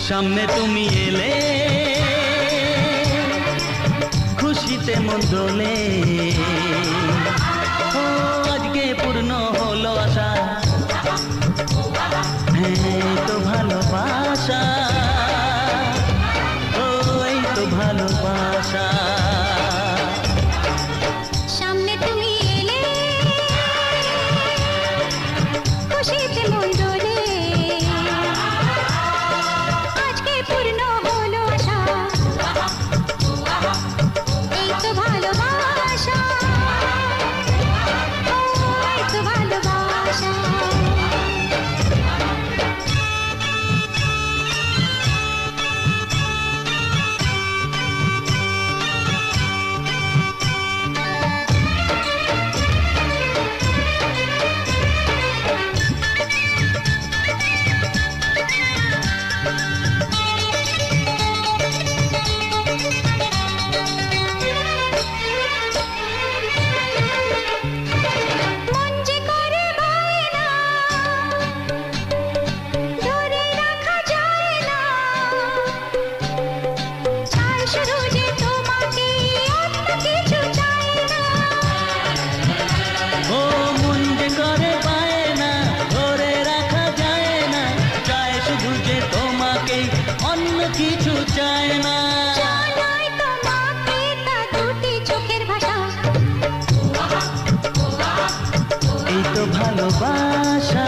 সামনে তুমি এলে খুশিতে মন দোলে। ও আজকে পূর্ণ হলো আশা, হ্যাঁ তো ভালোবাসা, ও এই তো ভালোবাসা। সামনে তুমি এলে খুশিতে মন দোলে, আজকে পূর্ণ হলো আশা, এই তো ভালোবাসা, এই তো ভালোবাসা। কিছু চায় না, জানাই তোমাকে তা দুটি চোখের ভাষা, এই তো ভালোবাসা।